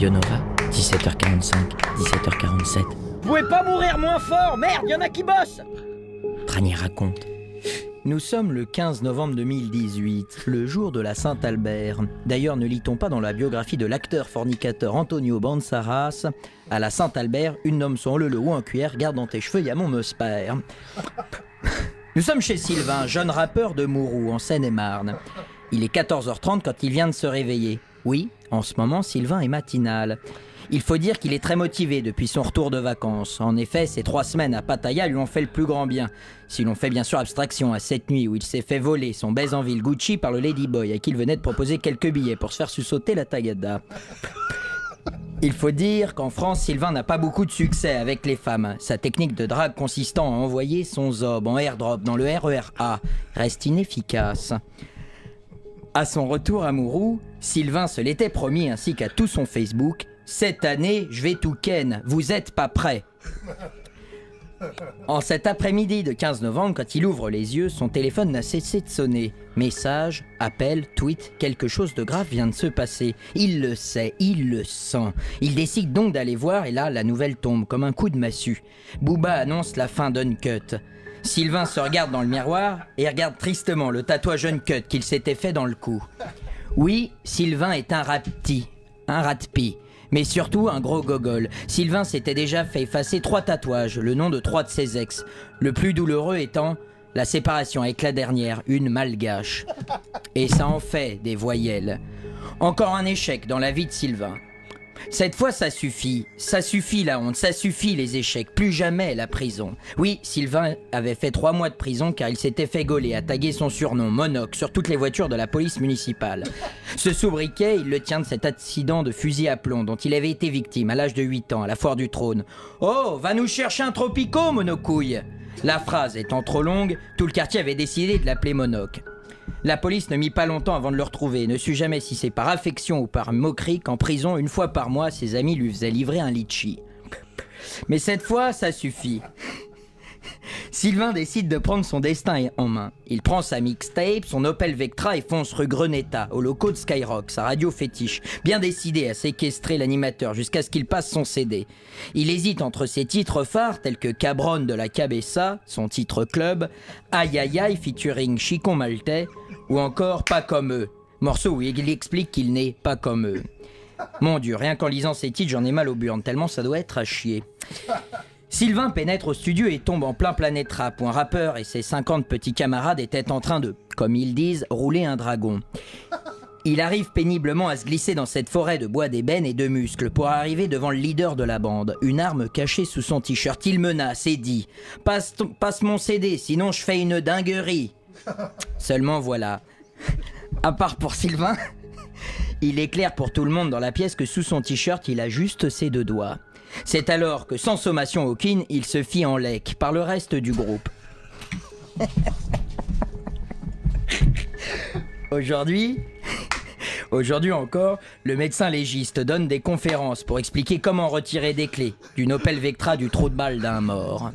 Radio Nova, 17h45, 17h47. Vous pouvez pas mourir moins fort, merde, y'en a qui bossent. Ranier raconte. Nous sommes le 15 novembre 2018, le jour de la Saint-Albert. D'ailleurs, ne lit-on pas dans la biographie de l'acteur fornicateur Antonio Bansaras, à la Saint-Albert, une nomme son le ou en cuillère, garde dans tes cheveux, y'a mon meusper. Nous sommes chez Sylvain, jeune rappeur de Mourou, en Seine-et-Marne. Il est 14h30 quand il vient de se réveiller. Oui, en ce moment, Sylvain est matinal. Il faut dire qu'il est très motivé depuis son retour de vacances. En effet, ces 3 semaines à Pattaya lui ont fait le plus grand bien. Si l'on fait bien sûr abstraction à cette nuit où il s'est fait voler son baise en ville Gucci par le Ladyboy à qui il venait de proposer quelques billets pour se faire sussauter la tagada. Il faut dire qu'en France, Sylvain n'a pas beaucoup de succès avec les femmes. Sa technique de drague consistant à envoyer son zob en airdrop dans le RER A reste inefficace. À son retour à Mourou, Sylvain se l'était promis ainsi qu'à tout son Facebook. Cette année, je vais tout ken, vous êtes pas prêts. En cet après-midi de 15 novembre, quand il ouvre les yeux, son téléphone n'a cessé de sonner. Message, appel, tweet, quelque chose de grave vient de se passer. Il le sait, il le sent. Il décide donc d'aller voir et là, la nouvelle tombe comme un coup de massue. Booba annonce la fin d'Uncut. Sylvain se regarde dans le miroir et regarde tristement le tatouage Uncut qu'il s'était fait dans le cou. Oui, Sylvain est un ratpi. Mais surtout un gros gogol. Sylvain s'était déjà fait effacer 3 tatouages, le nom de 3 de ses ex. Le plus douloureux étant la séparation avec la dernière, une malgache. Et ça en fait des voyelles. Encore un échec dans la vie de Sylvain. Cette fois ça suffit la honte, ça suffit les échecs, plus jamais la prison. Oui, Sylvain avait fait 3 mois de prison car il s'était fait gauler à taguer son surnom, Monoc, sur toutes les voitures de la police municipale. Ce sobriquet, il le tient de cet accident de fusil à plomb dont il avait été victime à l'âge de 8 ans à la foire du trône. « Oh, va nous chercher un tropico, Monocouille !» La phrase étant trop longue, tout le quartier avait décidé de l'appeler Monoc. La police ne mit pas longtemps avant de le retrouver, ne sut jamais si c'est par affection ou par moquerie qu'en prison, 1 fois par mois, ses amis lui faisaient livrer un litchi. Mais cette fois, ça suffit. Sylvain décide de prendre son destin en main. Il prend sa mixtape, son Opel Vectra et fonce rue Greneta, au locaux de Skyrock, sa radio fétiche, bien décidé à séquestrer l'animateur jusqu'à ce qu'il passe son CD. Il hésite entre ses titres phares tels que Cabron de la Cabessa, son titre club, Aïe Aïe Aïe featuring Chicon Maltais, ou encore Pas comme eux, morceau où il explique qu'il n'est pas comme eux. Mon Dieu, rien qu'en lisant ces titres, j'en ai mal aux burnes, tellement ça doit être à chier. Sylvain pénètre au studio et tombe en plein Planète Rap, où un rappeur et ses 50 petits camarades étaient en train de, comme ils disent, rouler un dragon. Il arrive péniblement à se glisser dans cette forêt de bois d'ébène et de muscles pour arriver devant le leader de la bande, une arme cachée sous son t-shirt. Il menace et dit « Passe mon CD, sinon je fais une dinguerie !» Seulement voilà, à part pour Sylvain, il est clair pour tout le monde dans la pièce que sous son t-shirt, il a juste ses 2 doigts. C'est alors que, sans sommation aucune, il se fit en lec par le reste du groupe. Aujourd'hui encore, le médecin légiste donne des conférences pour expliquer comment retirer des clés d'une Opel Vectra du trou de balle d'un mort.